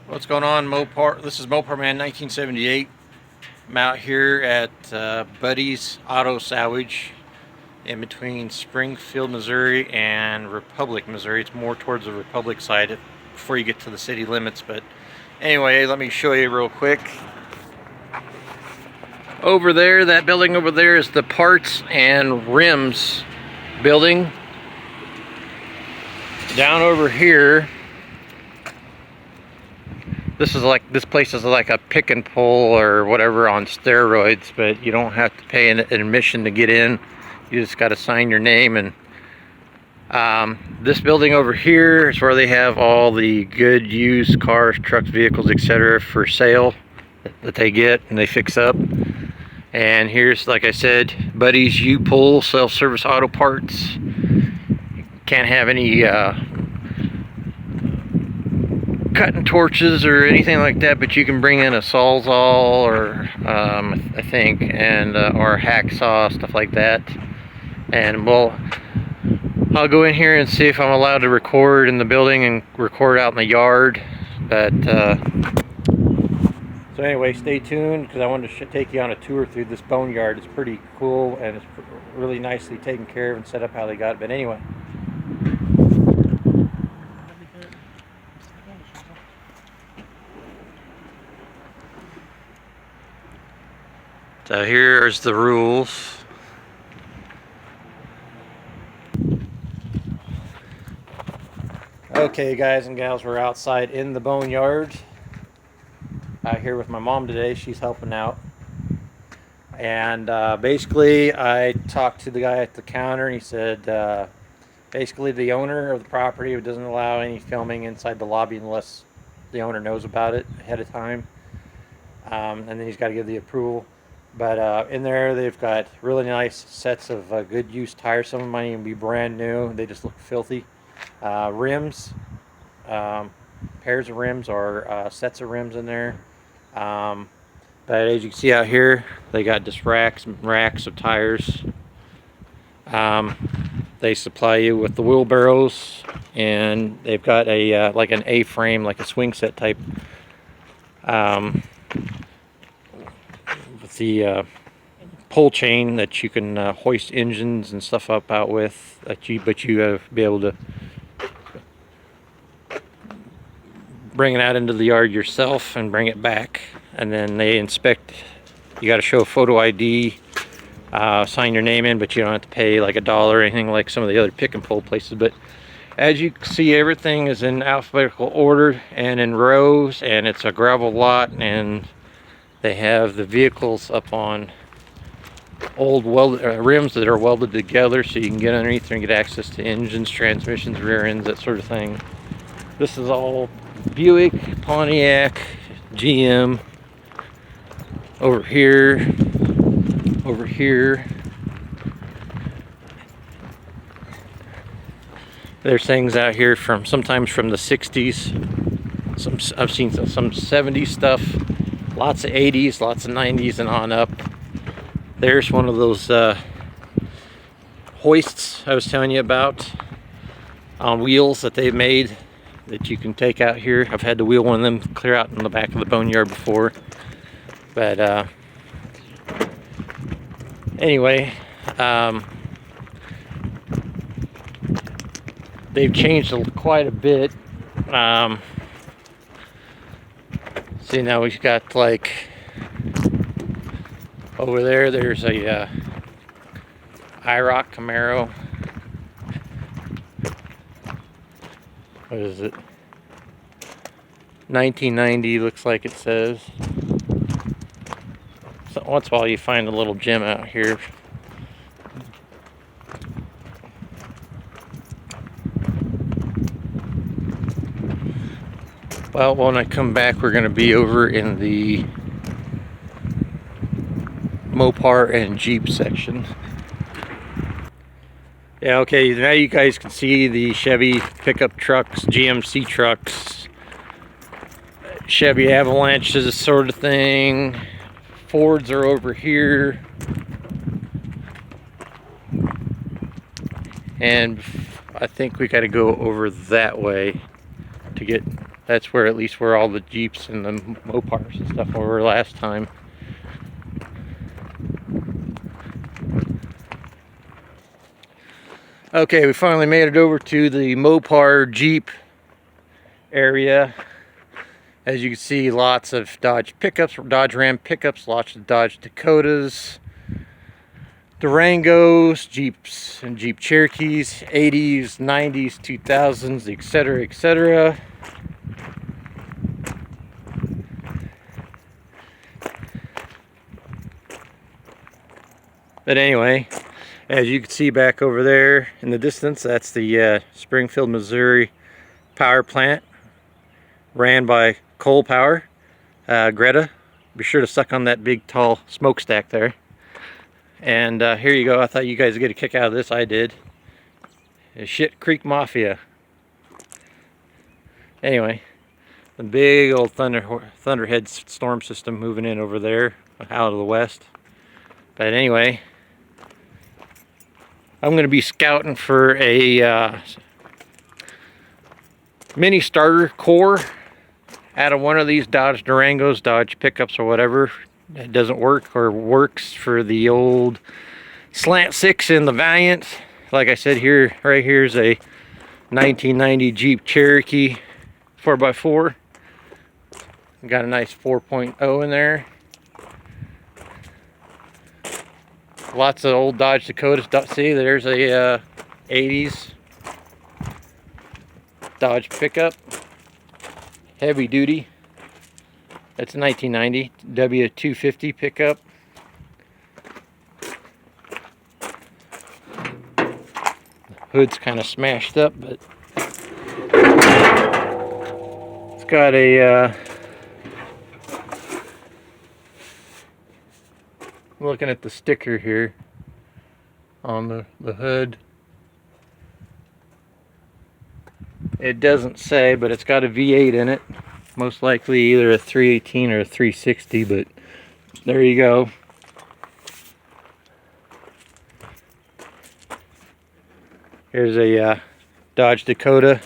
What's going on, Mopar? This is Mopar Man 1978. I'm out here at BUDDYS Auto Salvage in between Springfield, Missouri and Republic, Missouri. It's more towards the Republic side before you get to the city limits. But anyway, let me show you real quick. Over there, that building over there is the parts and rims building. Down over here, this place is like a pick and pull or whatever on steroids, but you don't have to pay an admission to get in. You just got to sign your name. And this building over here is where they have all the good used cars, trucks, vehicles, etc. for sale that they get and they fix up. And here's, like I said, BUDDYS U-Pull self-service auto parts. Can't have any cutting torches or anything like that, but you can bring in a sawzall or I think, and or a hacksaw, stuff like that. And I'll go in here and see if I'm allowed to record in the building and record out in the yard. But so anyway, stay tuned, because I wanted to take you on a tour through this boneyard. It's pretty cool and it's really nicely taken care of and set up how they got it. But anyway. So here's the rules. Okay, guys and gals, we're outside in the boneyard. Out here with my mom today. She's helping out. And basically, I talked to the guy at the counter, and he said basically the owner of the property doesn't allow any filming inside the lobby unless the owner knows about it ahead of time. And then he's got to give the approval. But in there, they've got really nice sets of good used tires. Some of them might even be brand new. They just look filthy. Rims, pairs of rims or sets of rims in there. But as you can see out here, they got just racks and racks of tires. They supply you with the wheelbarrows, and they've got a like an A-frame, like a swing set type. With the pull chain that you can hoist engines and stuff up out with, but you gotta be able to bring it out into the yard yourself and bring it back. And then they inspect. You got to show a photo ID, sign your name in, but you don't have to pay like $1 or anything like some of the other pick and pull places. But as you can see, everything is in alphabetical order and in rows, and it's a gravel lot, and they have the vehicles up on old rims that are welded together, so you can get underneath there and get access to engines, transmissions, rear ends, that sort of thing. This is all Buick, Pontiac, GM. Over here. There's things out here sometimes from the 60s. I've seen some 70s stuff. Lots of 80s, lots of 90s, and on up. There's one of those hoists I was telling you about on wheels that they've made that you can take out here. I've had to wheel one of them clear out in the back of the boneyard before. But anyway, they've changed quite a bit. See, now we've got, like, over there's a IROC Camaro. What is it? 1990 looks like it says. So once in a while you find a little gem out here. Well, when I come back, we're going to be over in the Mopar and Jeep section. Yeah, okay, now you guys can see the Chevy pickup trucks, GMC trucks, Chevy Avalanches, this sort of thing. Fords are over here. And I think we got to go over that way to get That's where, at least where all the Jeeps and the Mopars and stuff were last time. Okay, we finally made it over to the Mopar Jeep area. As you can see, lots of Dodge pickups, Dodge Ram pickups, lots of Dodge Dakotas, Durangos, Jeeps and Jeep Cherokees, 80s, 90s, 2000s, etc., etc. But anyway, as you can see back over there in the distance, that's the Springfield, Missouri power plant, ran by coal power. Greta, be sure to suck on that big tall smokestack there. And here you go. I thought you guys would get a kick out of this. I did. Shit Creek Mafia. Anyway, the big old Thunderhead storm system moving in over there out of the west. But anyway, I'm going to be scouting for a mini starter core out of one of these Dodge Durangos, Dodge pickups or whatever. It doesn't work or works for the old Slant 6 in the Valiant. Like I said, here, right here is a 1990 Jeep Cherokee 4x4. Got a nice 4.0 in there. Lots of old Dodge Dakotas. See, there's a 80s Dodge pickup, heavy duty. That's a 1990 W250 pickup. Hood's kind of smashed up, but it's got a looking at the sticker here on the hood. It doesn't say, but it's got a V8 in it. Most likely either a 318 or a 360, but there you go. Here's a Dodge Dakota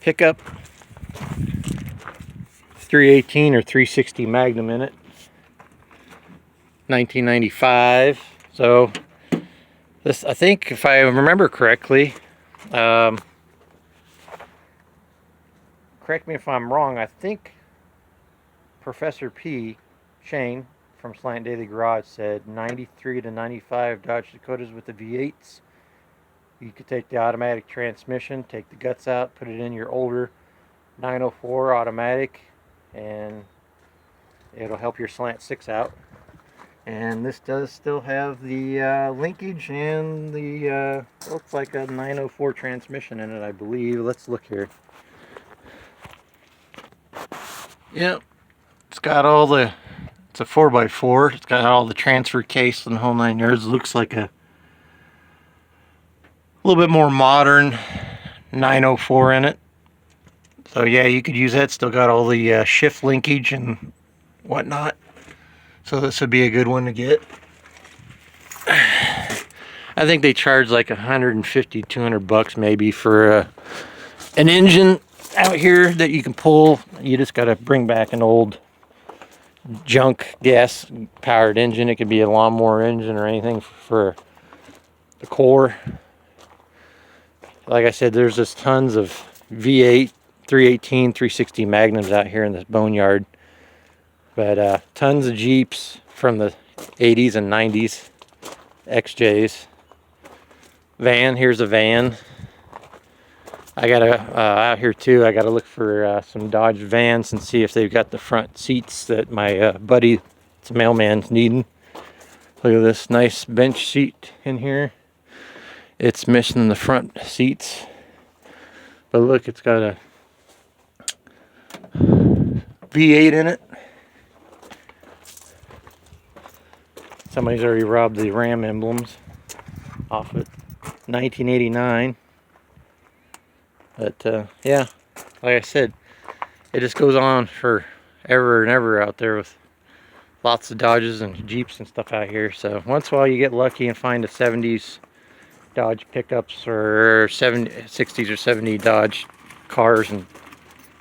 pickup. 318 or 360 Magnum in it. 1995. So this, I think, if I remember correctly, correct me if I'm wrong, I think Professor P. Shane from Slant Daily Garage said 93 to 95 Dodge Dakotas with the V8s. You could take the automatic transmission, take the guts out, put it in your older 904 automatic, and it'll help your Slant 6 out. And this does still have the linkage and the looks like a 904 transmission in it, I believe. Let's look here. Yep, it's got all the, it's a 4x4. It's got all the transfer case and the whole 9 yards. It looks like a little bit more modern 904 in it. So yeah, you could use that. Still got all the shift linkage and whatnot. So this would be a good one to get. I think they charge like 150, 200 bucks maybe for an engine out here that you can pull. You just got to bring back an old junk gas powered engine. It could be a lawnmower engine or anything for the core. Like I said, there's just tons of V8, 318, 360 Magnums out here in this boneyard. But tons of Jeeps from the 80s and 90s, XJs. Van, here's a van. I gotta, out here too, I gotta look for some Dodge Vans and see if they've got the front seats that my buddy, it's a mailman's needing. Look at this nice bench seat in here. It's missing the front seats. But look, it's got a V8 in it. Somebody's already robbed the Ram emblems off it. 1989. But yeah, like I said, it just goes on forever and ever out there with lots of Dodges and Jeeps and stuff out here. So once in a while you get lucky and find a 70s Dodge pickups or 60s or 70 Dodge cars,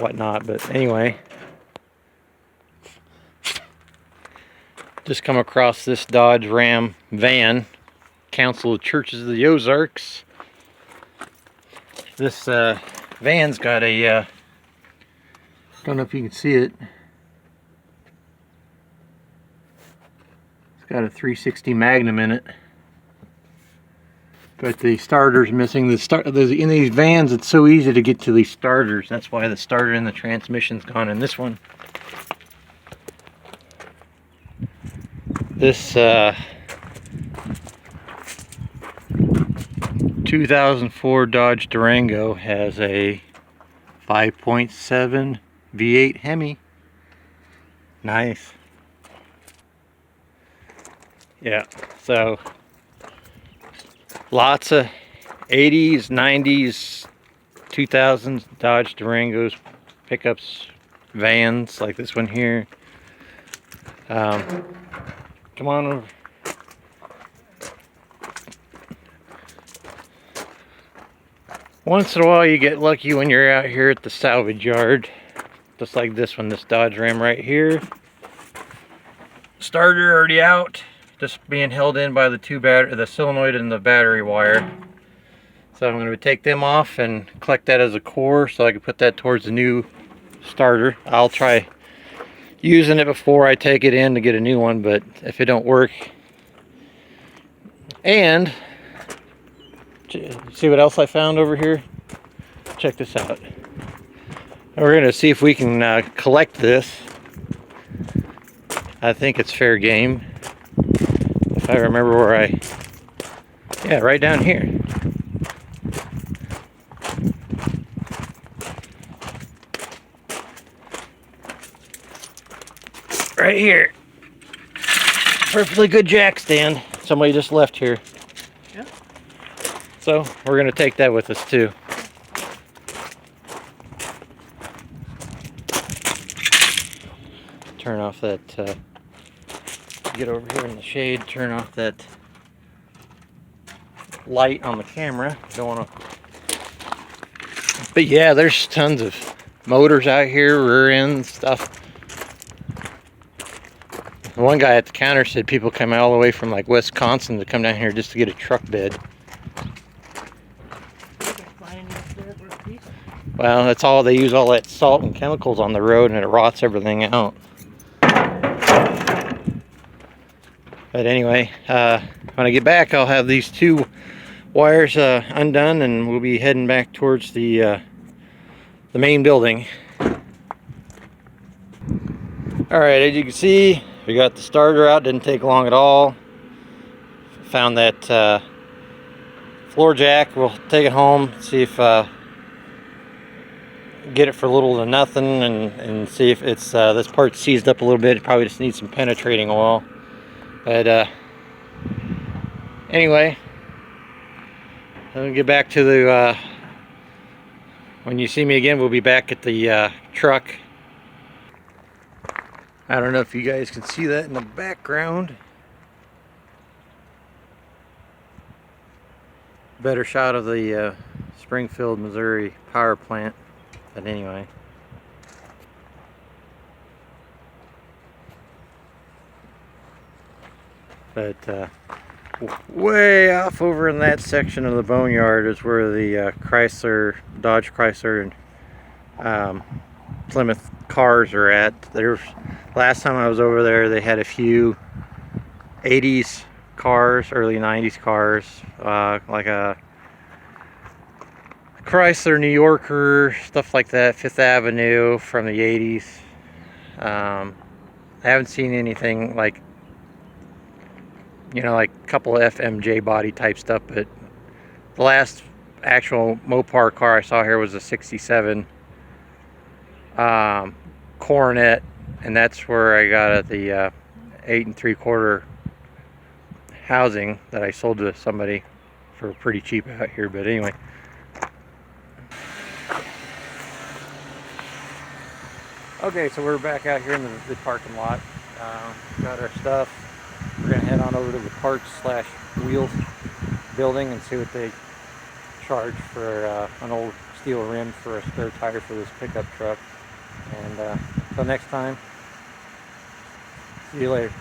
whatnot. But anyway, just come across this Dodge Ram van, Council of Churches of the Ozarks. This van's got a, don't know if you can see it, it's got a 360 Magnum in it. But the starter's missing. In these vans, it's so easy to get to these starters. That's why the starter and the transmission's gone in this one. This 2004 Dodge Durango has a 5.7 V8 Hemi. Nice. Yeah, so lots of 80s, 90s, 2000s Dodge Durangos, pickups, vans like this one here. Come on over. Once in a while you get lucky when you're out here at the salvage yard, just like this one, this Dodge Ram right here. Starter already out, just being held in by the solenoid and the battery wire. So I'm going to take them off and collect that as a core so I can put that towards the new starter. I'll try using it before I take it in to get a new one, but if it don't work. And see what else I found over here? Check this out. We're going to see if we can collect this. I think it's fair game. If I remember where yeah, right down here. Right here. Perfectly good jack stand. Somebody just left here. Yep. So we're going to take that with us too. Turn off that, get over here in the shade, turn off that light on the camera. Don't want to. But yeah, there's tons of motors out here, rear end stuff. One guy at the counter said people come all the way from like Wisconsin to come down here just to get a truck bed. Well, that's all, they use all that salt and chemicals on the road and it rots everything out. But anyway, when I get back I'll have these two wires undone and we'll be heading back towards the main building. Alright, as you can see, we got the starter out, didn't take long at all. Found that floor jack. We'll take it home, see if get it for little to nothing, and see if it's this part's seized up a little bit. It probably just needs some penetrating oil. But anyway, I'll get back to the when you see me again, we'll be back at the truck. I don't know if you guys can see that in the background. Better shot of the Springfield, Missouri power plant. But anyway. But way off over in that section of the boneyard is where the Dodge Chrysler and Plymouth cars are at. Last time I was over there, they had a few 80s cars, early 90s cars, like a Chrysler New Yorker, stuff like that, Fifth Avenue from the 80s. I haven't seen anything like, you know, like a couple of FMJ body type stuff, but the last actual Mopar car I saw here was a 67 Coronet, and that's where I got at the 8 3/4 housing that I sold to somebody for pretty cheap out here. But anyway, okay, so we're back out here in the parking lot. Got our stuff. We're gonna head on over to the parts/wheels building and see what they charge for an old steel rims for a spare tire for this pickup truck. And until next time, see you later.